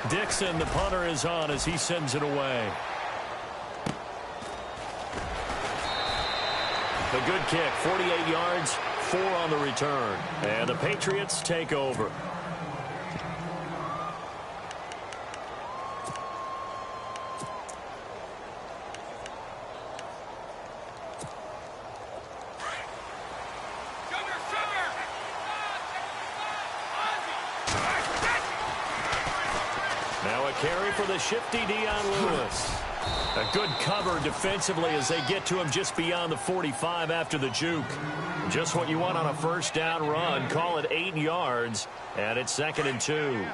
Dixon, the punter, is on as he sends it away. The good kick, 48 yards, 4 on the return. And the Patriots take over. Now a carry for the shifty Dion Lewis. A good cover defensively as they get to him just beyond the 45 after the juke. Just what you want on a first down run. Call it 8 yards, and it's 2nd and 2.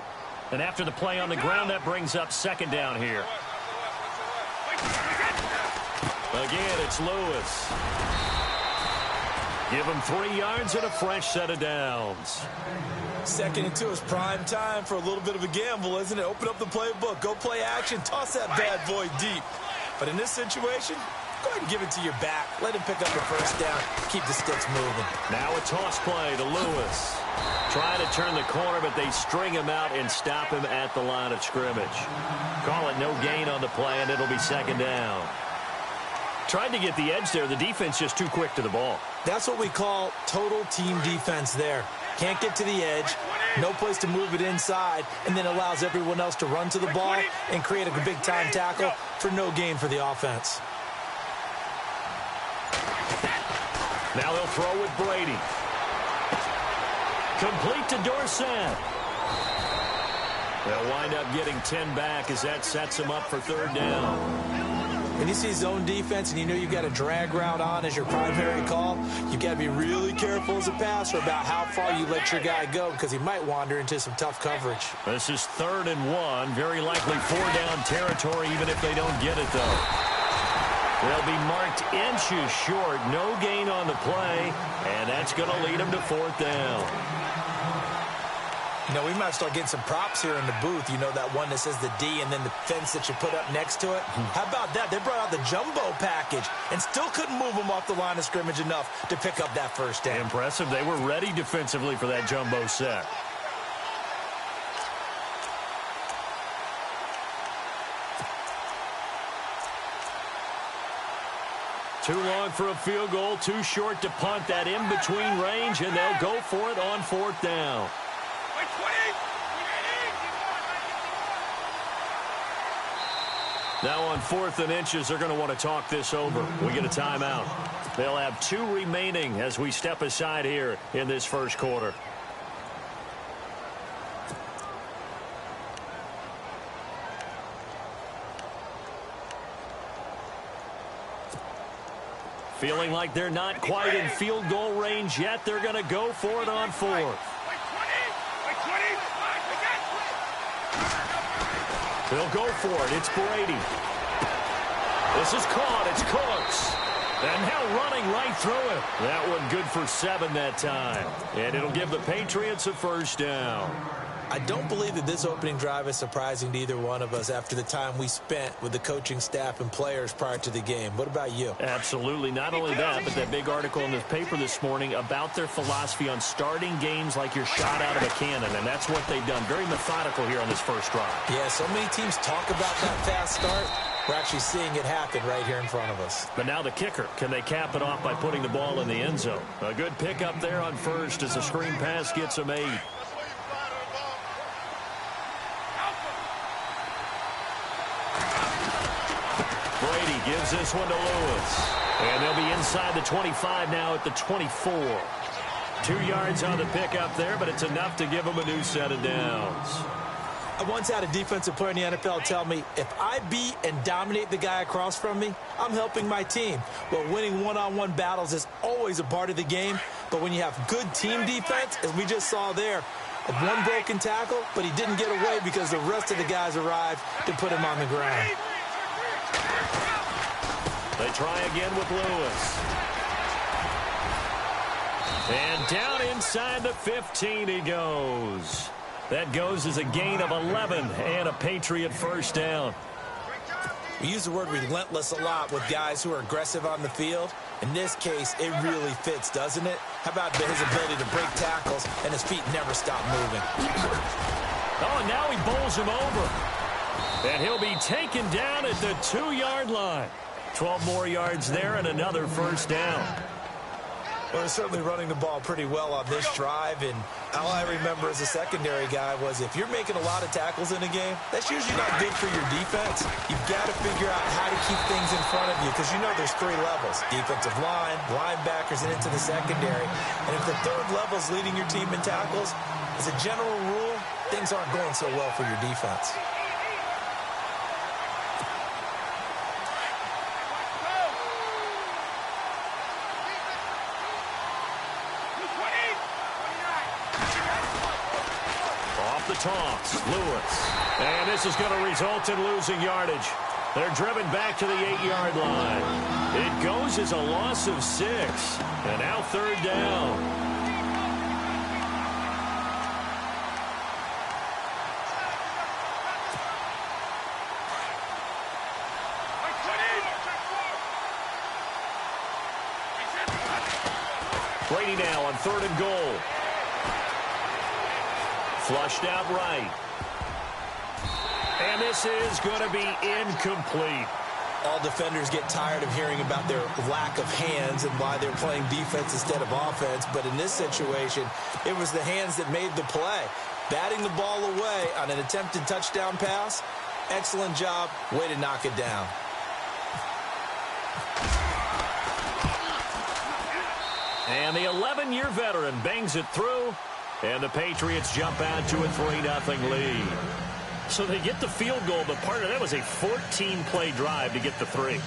And after the play on the ground, that brings up 2nd down here. Again, it's Lewis. Give him 3 yards and a fresh set of downs. 2nd and 2 is prime time for a little bit of a gamble, isn't it? Open up the playbook, go play action, toss that bad boy deep. But in this situation, go ahead and give it to your back. Let him pick up the first down, keep the sticks moving. Now a toss play to Lewis. Trying to turn the corner, but they string him out and stop him at the line of scrimmage. Call it no gain on the play, and it'll be 2nd down. Tried to get the edge there. The defense just too quick to the ball. That's what we call total team defense there. Can't get to the edge, no place to move it inside, and then allows everyone else to run to the ball and create a big-time tackle for no gain for the offense. Now they'll throw with Brady. Complete to Dorsett. They'll wind up getting 10 back as that sets them up for 3rd down. When you see zone defense and you know you've got a drag route on as your primary call, you've got to be really careful as a passer about how far you let your guy go because he might wander into some tough coverage. This is 3rd and 1. Very likely 4-down territory even if they don't get it, though. They'll be marked inches short. No gain on the play, and that's going to lead them to 4th down. You know, we might start getting some props here in the booth. You know, that one that says the D and then the fence that you put up next to it. How about that? They brought out the jumbo package and still couldn't move them off the line of scrimmage enough to pick up that first down. Impressive. They were ready defensively for that jumbo set. Too long for a field goal, too short to punt. That in-between range, and they'll go for it on 4th down. Now on 4th and inches, they're going to want to talk this over. We get a timeout. They'll have 2 remaining as we step aside here in this first quarter. Feeling like they're not quite in field goal range yet. They're going to go for it on 4th. They'll go for it. It's Brady. This is caught. It's Cooks. And now running right through it. That one good for 7 that time. And it'll give the Patriots a first down. I don't believe that this opening drive is surprising to either one of us after the time we spent with the coaching staff and players prior to the game. What about you? Absolutely. Not only that, but that big article in the paper this morning about their philosophy on starting games like you're shot out of a cannon, and that's what they've done. Very methodical here on this first drive. Yeah, so many teams talk about that fast start. We're actually seeing it happen right here in front of us. But now the kicker. Can they cap it off by putting the ball in the end zone? A good pickup there on first as the screen pass gets them 8. Brady gives this one to Lewis. And they'll be inside the 25 now at the 24. 2 yards on the pickup there, but it's enough to give them a new set of downs. I once had a defensive player in the NFL tell me, if I beat and dominate the guy across from me, I'm helping my team. Well, winning one-on-one battles is always a part of the game, but when you have good team defense, as we just saw there, one broken tackle, but he didn't get away because the rest of the guys arrived to put him on the ground. They try again with Lewis. And down inside the 15 he goes. That goes as a gain of 11 and a Patriot first down. We use the word relentless a lot with guys who are aggressive on the field. In this case, it really fits, doesn't it? How about his ability to break tackles and his feet never stop moving? Oh, and now he bowls him over. And he'll be taken down at the 2-yard line. 12 more yards there and another first down. Well, they're certainly running the ball pretty well on this drive, and all I remember as a secondary guy was if you're making a lot of tackles in a game, that's usually not good for your defense. You've got to figure out how to keep things in front of you because you know there's 3 levels, defensive line, linebackers, and into the secondary. And if the 3rd level is leading your team in tackles, as a general rule, things aren't going so well for your defense. The toss, Lewis. And this is going to result in losing yardage. They're driven back to the 8-yard line. It goes as a loss of 6. And now 3rd down. Brady now on 3rd and goal. Flushed out right. And this is going to be incomplete. All defenders get tired of hearing about their lack of hands and why they're playing defense instead of offense. But in this situation, it was the hands that made the play. Batting the ball away on an attempted touchdown pass. Excellent job. Way to knock it down. And the 11-year veteran bangs it through. And the Patriots jump out to a 3-0 lead. So they get the field goal, but part of that was a 14-play drive to get the 3.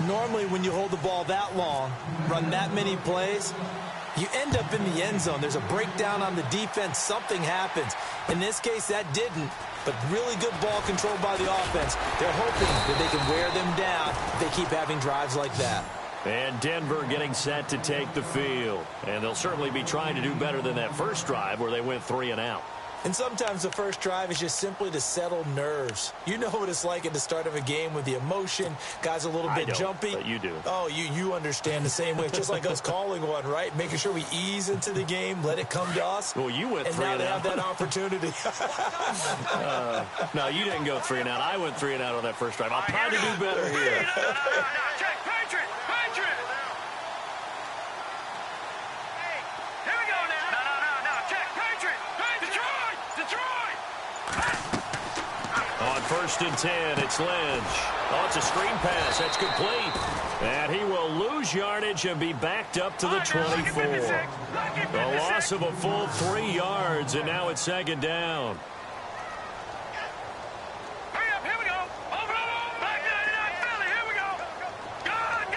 Normally, when you hold the ball that long, run that many plays, you end up in the end zone. There's a breakdown on the defense. Something happens. In this case, that didn't. But really good ball control by the offense. They're hoping that they can wear them down if they keep having drives like that. And Denver getting set to take the field. And they'll certainly be trying to do better than that first drive where they went 3 and out. And sometimes the first drive is just simply to settle nerves. You know what it's like at the start of a game with the emotion. Guys a little bit jumpy. But you do. Oh, you understand the same way. It's just like us calling one, right? Making sure we ease into the game, let it come to us. Well, you went 3 and out. And now out. they have that opportunity. No, you didn't go 3 and out. I went 3 and out on that first drive. I'll try to do better here. Check, Patriot! Patriot! Hey, here we go now. No. Check, Patriot! Detroit! Detroit! On 1st and 10, it's Lynch. Oh, it's a screen pass. That's complete. And he will lose yardage and be backed up to the 24. A loss of a full 3 yards, and now it's 2nd down. Hurry up, here we go. Over. Back 99, Philly, here we go. Gone.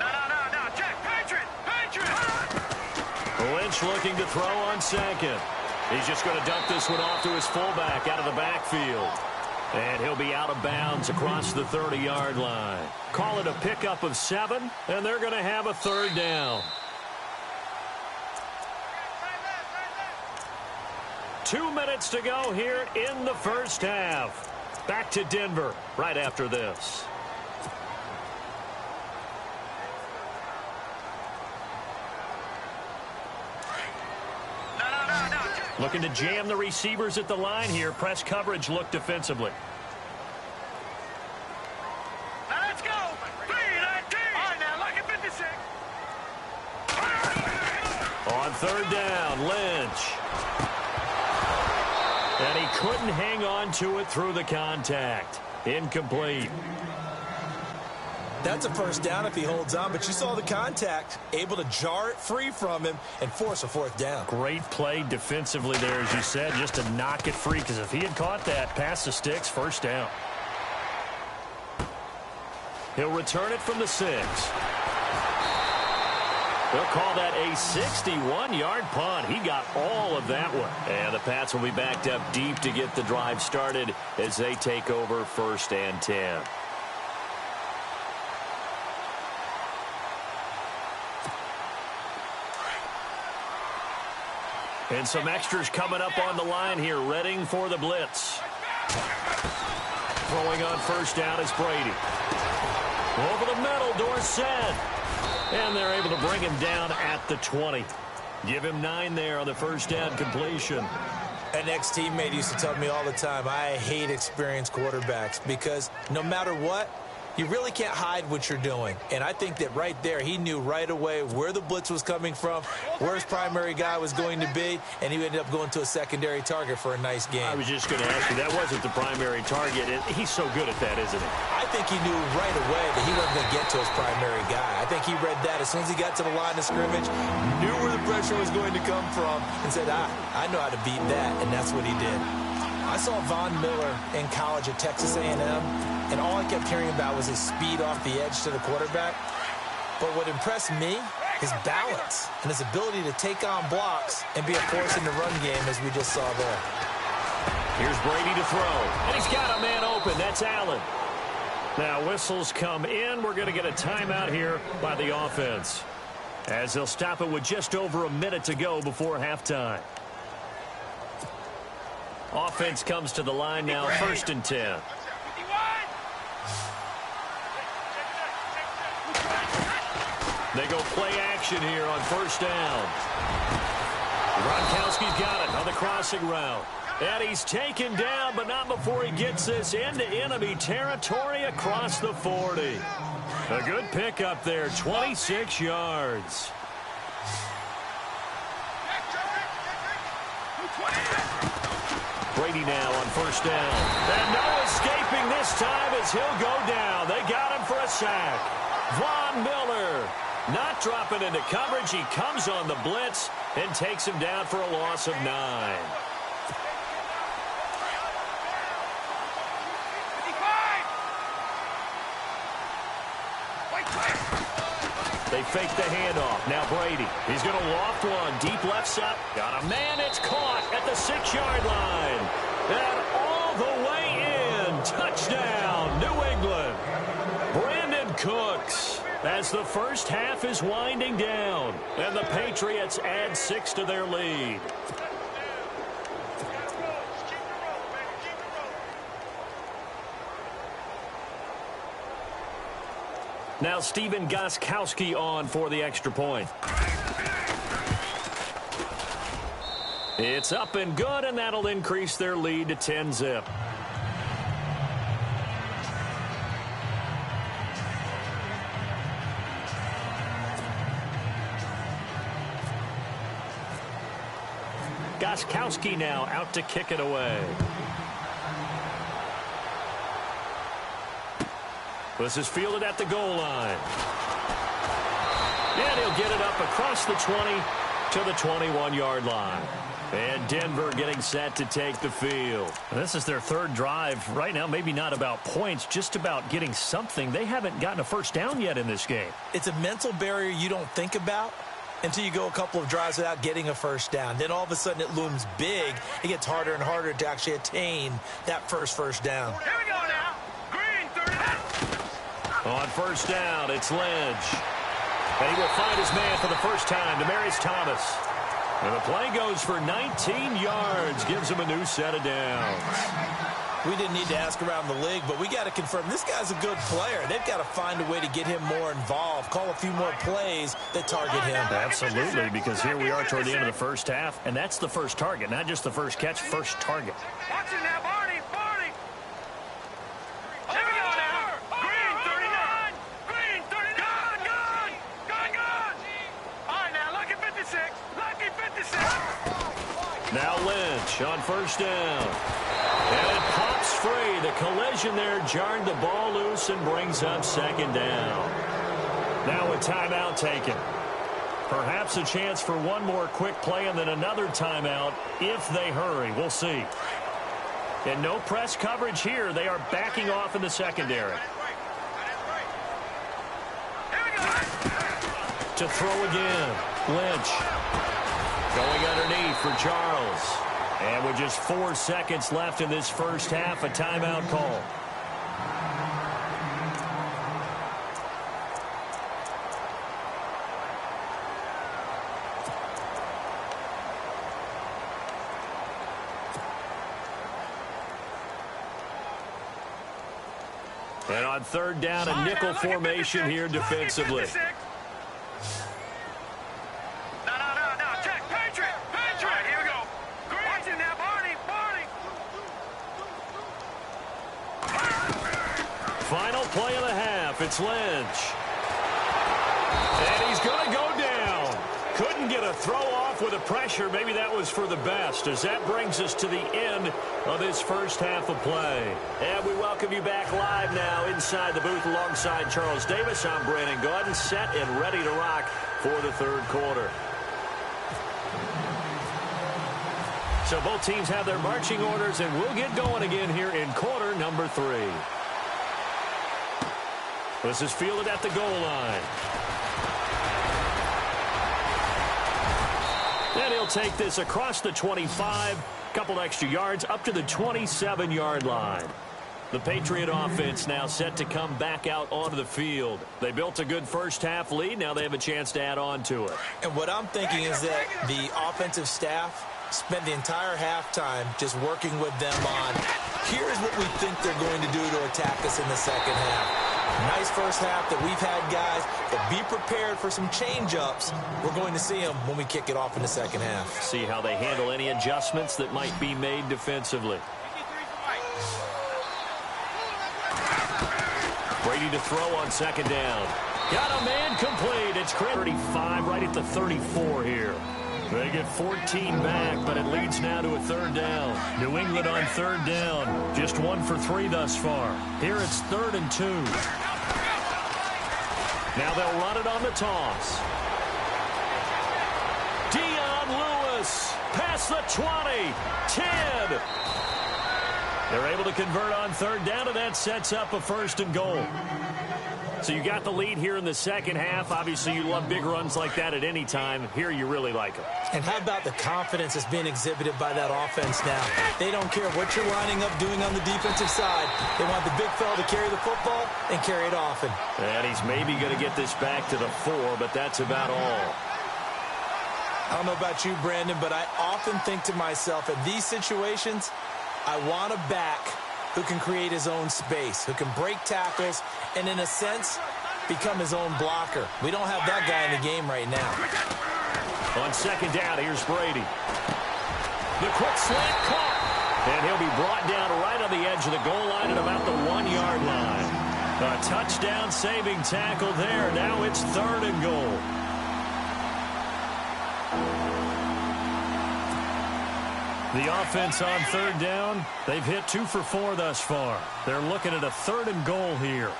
No. Check, Patriot! Lynch looking to throw on 2nd. He's just going to dump this one off to his fullback out of the backfield. And he'll be out of bounds across the 30-yard line. Call it a pickup of 7, and they're going to have a 3rd down. 2 minutes to go here in the first half. Back to Denver right after this. Looking to jam the receivers at the line here. Press coverage look defensively. Now let's go. 3-19. All right, now, look at 56. On 3rd down, Lynch. And he couldn't hang on to it through the contact. Incomplete. That's a first down if he holds on, but you saw the contact, able to jar it free from him and force a 4th down. Great play defensively there, as you said, just to knock it free, because if he had caught that, past the sticks, 1st down. He'll return it from the 6. They'll call that a 61-yard punt. He got all of that one. And the Pats will be backed up deep to get the drive started as they take over 1st and 10. And some extras coming up on the line here, readying for the blitz. Throwing on 1st down is Brady. Over the middle, Dorsett. And they're able to bring him down at the 20. Give him 9 there on the first down completion. An ex-teammate used to tell me all the time, I hate experienced quarterbacks because no matter what, you really can't hide what you're doing. And I think that right there, he knew right away where the blitz was coming from, where his primary guy was going to be, and he ended up going to a secondary target for a nice game. I was just going to ask you, that wasn't the primary target. He's so good at that, isn't he? I think he knew right away that he wasn't going to get to his primary guy. I think he read that as soon as he got to the line of scrimmage, knew where the pressure was going to come from, and said, I know how to beat that, and that's what he did. I saw Von Miller in college at Texas A&M, and all I kept hearing about was his speed off the edge to the quarterback. But what impressed me, his balance and his ability to take on blocks and be a force in the run game, as we just saw there. Here's Brady to throw, and he's got a man open. That's Allen. Now whistles come in. We're going to get a timeout here by the offense, as they'll stop it with just over a minute to go before halftime. Offense comes to the line now, 1st and 10. They go play action here on 1st down. Gronkowski's got it on the crossing route. And he's taken down, but not before he gets this into enemy territory across the 40. A good pickup there, 26 yards. Brady now on 1st down. And no escaping this time as he'll go down. They got him for a sack. Von Miller not dropping into coverage. He comes on the blitz and takes him down for a loss of 9. They fake the handoff. Now Brady. He's going to loft one. Deep left side. Got a man. It's caught at the 6-yard line. And all the way in. Touchdown, New England. Brandon Cooks, as the first half is winding down. And the Patriots add 6 to their lead. Now Stephen Gostkowski on for the extra point. It's up and good, and that'll increase their lead to 10-zip. Gostkowski now out to kick it away. This is fielded at the goal line. And he'll get it up across the 20 to the 21-yard line. And Denver getting set to take the field. This is their 3rd drive right now. Maybe not about points, just about getting something. They haven't gotten a first down yet in this game. It's a mental barrier you don't think about until you go a couple of drives without getting a first down. Then all of a sudden it looms big. It gets harder and harder to actually attain that first down. Here we go now. Green, 30. On 1st down, it's Lynch. And he will find his man for the first time, Demaryius Thomas. And the play goes for 19 yards, gives him a new set of downs. We didn't need to ask around the league, but we got to confirm this guy's a good player. They've got to find a way to get him more involved, call a few more plays that target him. Absolutely, because here we are toward the end of the first half, and that's the first target, not just the first catch, first target. Watch it now, Barney. Here we go now. Green, 39. Green, 39. Gone. All right, now, lucky 56. Lucky 56. Now Lynch on 1st down. And it pops free. The collision there jarred the ball loose and brings up 2nd down. Now a timeout taken. Perhaps a chance for one more quick play and then another timeout if they hurry. We'll see. And no press coverage here. They are backing off in the secondary. To throw again. Lynch. Going underneath for Charles. And with just 4 seconds left in this first half, a timeout call. And on 3rd down, a nickel formation here defensively. No, check. half. It's Lynch. And he's going to go down. Couldn't get a throw off with the pressure. Maybe that was for the best, as that brings us to the end of this first half of play. And we welcome you back live now inside the booth alongside Charles Davis. I'm Brandon Gordon, set and ready to rock for the third quarter. So both teams have their marching orders, and we'll get going again here in quarter number 3. This is fielded at the goal line. And he'll take this across the 25, couple extra yards, up to the 27-yard line. The Patriot offense now set to come back out onto the field. They built a good first-half lead. Now they have a chance to add on to it. And what I'm thinking is that the offensive staff spent the entire halftime just working with them on, here's what we think they're going to do to attack us in the second half. Nice first half that we've had, guys, but be prepared for some change-ups. We're going to see them when we kick it off in the second half. See how they handle any adjustments that might be made defensively. Brady to throw on second down. Got a man complete. It's 35 right at the 34 here. They get 14 back, but it leads now to a third down. New England on third down. Just 1 for 3 thus far. Here it's 3rd and 2. Now they'll run it on the toss. Dion Lewis past the 20. 10. They're able to convert on third down, and that sets up a 1st and goal. So you got the lead here in the second half. Obviously, you love big runs like that at any time. Here you really like them. And how about the confidence that's being exhibited by that offense now? They don't care what you're lining up doing on the defensive side. They want the big fella to carry the football and carry it often. And he's maybe going to get this back to the 4, but that's about all. I don't know about you, Brandon, but I often think to myself, in these situations, I want a back who can create his own space, who can break tackles, and in a sense, become his own blocker. We don't have that guy in the game right now. On second down, here's Brady. The quick slant caught. And he'll be brought down right on the edge of the goal line at about the 1-yard line. A touchdown-saving tackle there. Now it's 3rd and goal. The offense on third down, they've hit 2 for 4 thus far. They're looking at a 3rd and goal here.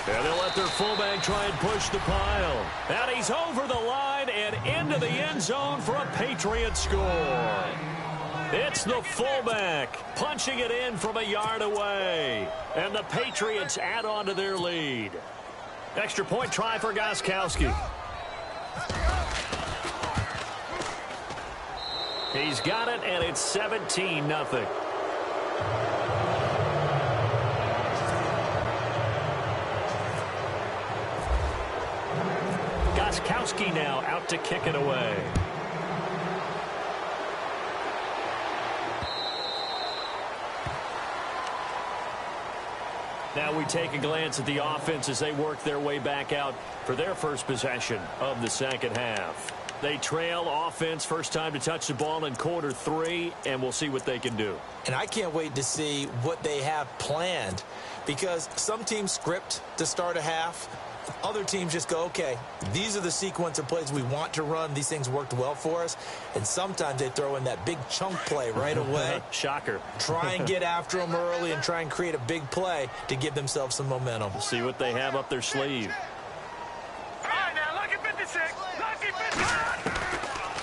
And they'll let their fullback try and push the pile. And he's over the line and into the end zone for a Patriot score. It's the fullback punching it in from a yard away. And the Patriots add on to their lead. Extra point try for Gostkowski. He's got it, and it's 17-0. Gostkowski now out to kick it away. Now we take a glance at the offense as they work their way back out for their first possession of the second half. They trail offense, first time to touch the ball in quarter 3, and we'll see what they can do. And I can't wait to see what they have planned, because some teams script to start a half. Other teams just go, okay, these are the sequence of plays we want to run. These things worked well for us. And sometimes they throw in that big chunk play right away. Shocker. Try and get after them early and try and create a big play to give themselves some momentum. See what they have up their sleeve. All right, now, lucky 56. Lucky 56.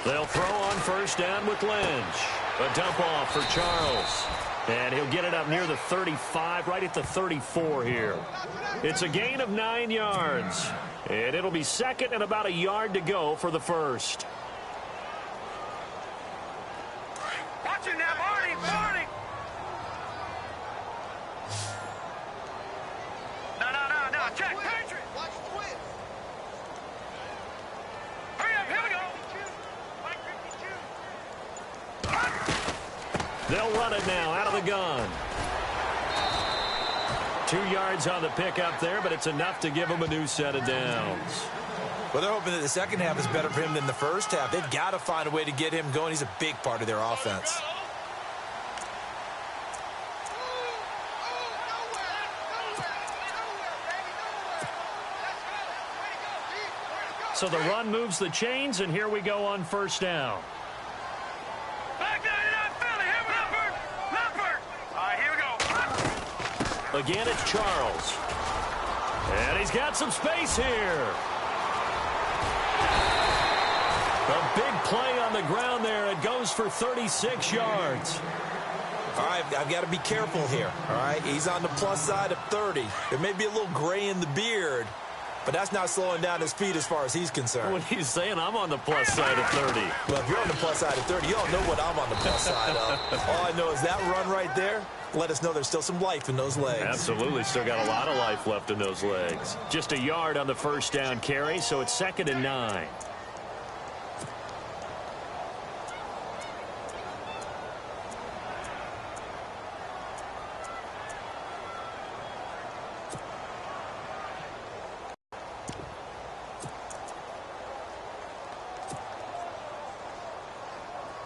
They'll throw on first down with Lynch. A dump off for Charles. And he'll get it up near the 35, right at the 34 here. It's a gain of 9 yards. And it'll be 2nd and about a yard to go for the first. Watch it now, Marty. Marty. No. Check. Patriot. Watch the win. Hurry up. Here we go. They'll run it now out of the gun. 2 yards on the pickup there, but it's enough to give them a new set of downs. Well, they're hoping that the second half is better for him than the first half. They've got to find a way to get him going. He's a big part of their offense. So the run moves the chains, and here we go on first down. Back down to that Philly. Here we go. Leopard. All right, here we go. Again, it's Charles. And he's got some space here. A big play on the ground there. It goes for 36 yards. All right, I've got to be careful here, all right? He's on the plus side of 30. There may be a little gray in the beard, but that's not slowing down his feet as far as he's concerned. What he's saying, I'm on the plus side of 30. Well, if you're on the plus side of 30, you don't know what I'm on the plus side of. All I know is that run right there let us know there's still some life in those legs. Absolutely, still got a lot of life left in those legs. Just a yard on the first down carry, so it's 2nd and 9.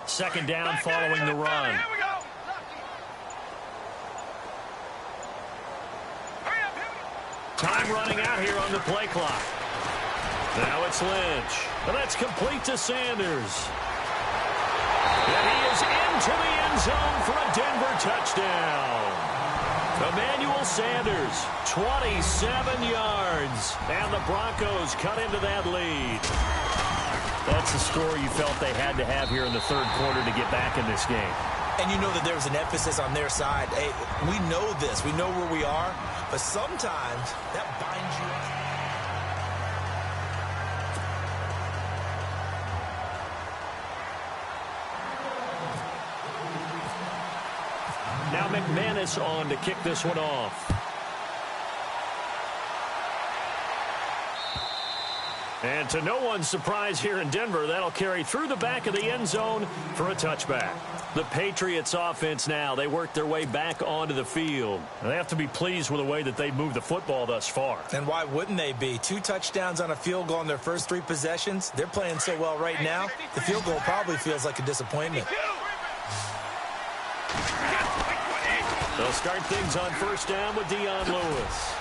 Second down following the run. Here we go. Hurry up. Time running out here on the play clock. Now it's Lynch. And that's complete to Sanders. And he is into the end zone for a Denver touchdown. Emmanuel Sanders, 27 yards. And the Broncos cut into that lead. That's the score you felt they had to have here in the third quarter to get back in this game. And you know that there's an emphasis on their side. Hey, we know this. We know where we are. But sometimes that binds you. Now McManus on to kick this one off. And to no one's surprise here in Denver, that'll carry through the back of the end zone for a touchback. The Patriots offense now, they work their way back onto the field. They have to be pleased with the way that they've moved the football thus far. And why wouldn't they be? 2 touchdowns on a field goal on their first 3 possessions. They're playing so well right now, the field goal probably feels like a disappointment. They'll start things on first down with Dion Lewis.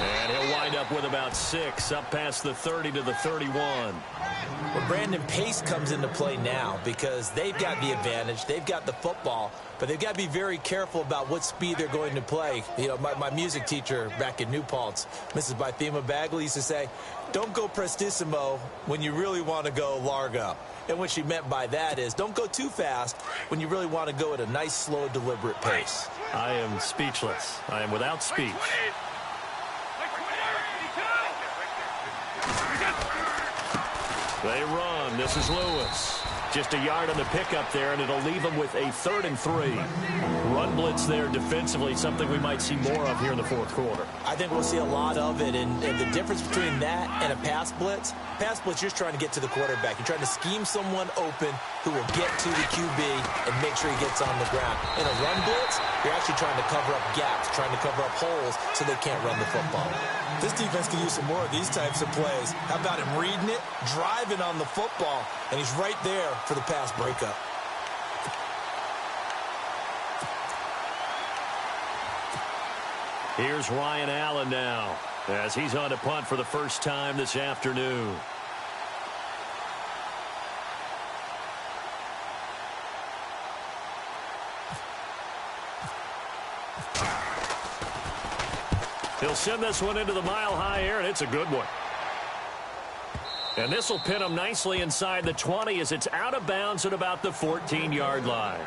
And he'll wind up with about 6, up past the 30 to the 31. Well, Brandon, pace comes into play now because they've got the advantage. They've got the football, but they've got to be very careful about what speed they're going to play. You know, my music teacher back in New Paltz, Mrs. Bythema Bagley, used to say, don't go prestissimo when you really want to go largo. And what she meant by that is don't go too fast when you really want to go at a nice, slow, deliberate pace. I am speechless. I am without speech. They run. This is Lewis. Just a yard on the pickup there, and it'll leave them with a 3rd and 3. Run blitz there defensively, something we might see more of here in the fourth quarter. I think we'll see a lot of it, and the difference between that and a pass blitz, you're just trying to get to the quarterback. You're trying to scheme someone open who will get to the QB and make sure he gets on the ground. In a run blitz, you're actually trying to cover up gaps, trying to cover up holes so they can't run the football. This defense can use some more of these types of plays. How about him reading it, driving on the football, and he's right there for the pass breakup. Here's Ryan Allen now as he's on to punt for the first time this afternoon. He'll send this one into the mile-high air, and it's a good one. And this will pin him nicely inside the 20 as it's out of bounds at about the 14-yard line.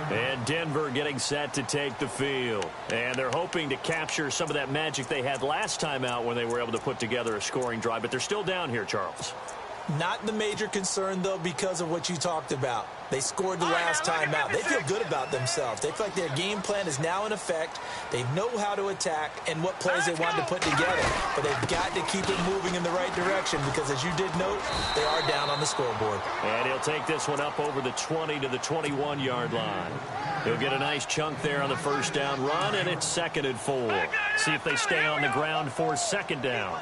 And Denver getting set to take the field. And they're hoping to capture some of that magic they had last time out when they were able to put together a scoring drive. But they're still down here, Charles. Not the major concern, though, because of what you talked about. They scored the last time out. They feel good about themselves. They feel like their game plan is now in effect. They know how to attack and what plays they want to put together. But they've got to keep it moving in the right direction because, as you did note, they are down on the scoreboard. And he'll take this one up over the 20 to the 21-yard line. He'll get a nice chunk there on the first down run, and it's 2nd and 4. See if they stay on the ground for 2nd down.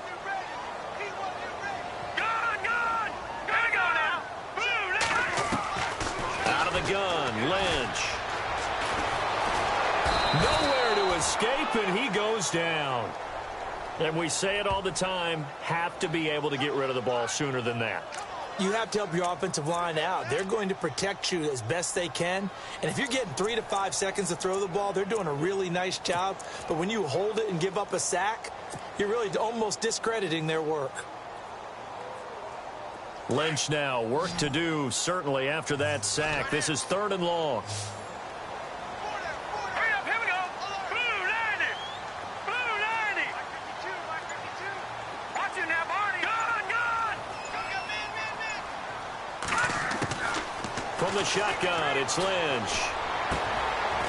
Gun, Lynch. Nowhere to escape, and he goes down. And we say it all the time, have to be able to get rid of the ball sooner than that. You have to help your offensive line out. They're going to protect you as best they can. And if you're getting 3 to 5 seconds to throw the ball, they're doing a really nice job. But when you hold it and give up a sack, you're really almost discrediting their work. Lynch now, work to do, certainly after that sack. This is 3rd and long. Hurry up, here we go. Blue 90. Blue 90. Watch it now, Barney. Gun. From the shotgun, it's Lynch.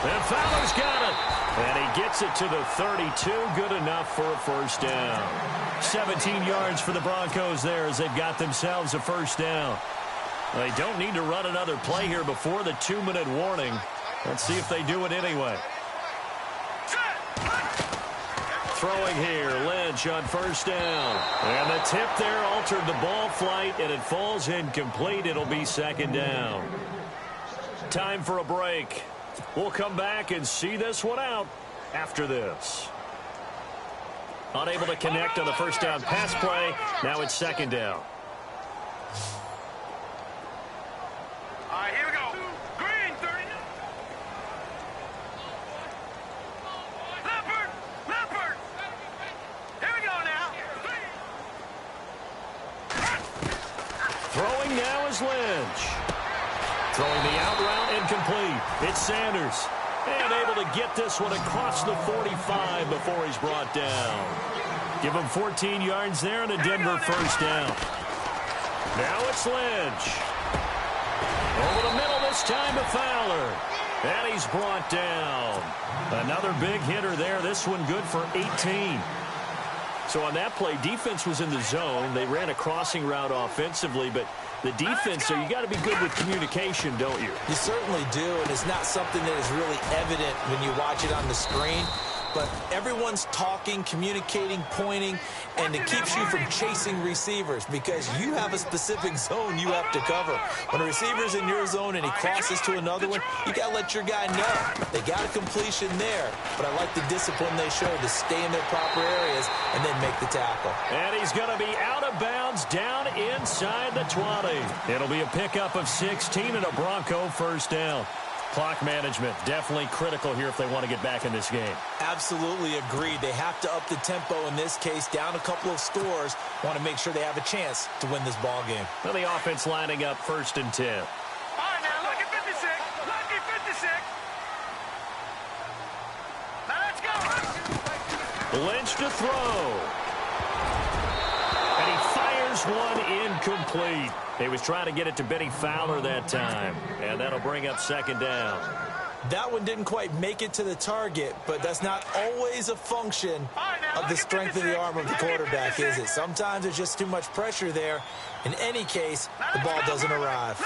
And Fowler's got it. And he gets it to the 32. Good enough for a first down. 17 yards for the Broncos there as they've got themselves a first down. They don't need to run another play here before the 2-minute warning. Let's see if they do it anyway. Throwing here, Lynch on first down. And the tip there altered the ball flight, and it falls incomplete. It'll be 2nd down. Time for a break. We'll come back and see this one out after this. Unable to connect on the first down pass play. Now it's 2nd down. All right, here we go. Green 30. Leopard. Here we go now. Throwing now is Lynch. Throwing the out route incomplete. It's Sanders. And able to get this one across the 45 before he's brought down. Give him 14 yards there and a Denver first down. Now it's Lynch. Over the middle this time to Fowler. And he's brought down. Another big hitter there. This one good for 18. So on that play, defense was in the zone. They ran a crossing route offensively, but the defense, so you got to be good with communication, don't you? You certainly do, and it's not something that is really evident when you watch it on the screen. But everyone's talking, communicating, pointing, and it keeps you from chasing receivers because you have a specific zone you have to cover. When a receiver's in your zone and he crosses to another one, you got to let your guy know. They got a completion there, but I like the discipline they showed to stay in their proper areas and then make the tackle. And he's going to be out of bounds down inside the 20. It'll be a pickup of 16 and a Bronco first down. Clock management definitely critical here if they want to get back in this game. Absolutely agreed. They have to up the tempo in this case, down a couple of scores. Want to make sure they have a chance to win this ball game. Well, the offense lining up 1st and 10. All right, now look at 56. Lucky 56. Now let's go. Lynch to throw. And he fires one incomplete. He was trying to get it to Benny Fowler that time. And that'll bring up 2nd down. That one didn't quite make it to the target, but that's not always a function of the strength of the arm of the quarterback, is it? Sometimes there's just too much pressure there. In any case, the ball doesn't arrive.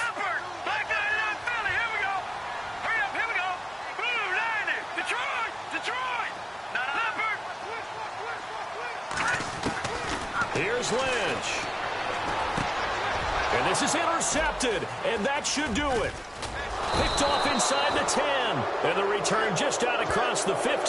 Here's Lynch. And this is intercepted, and that should do it. Picked off inside the 10, and the return just out across the 15.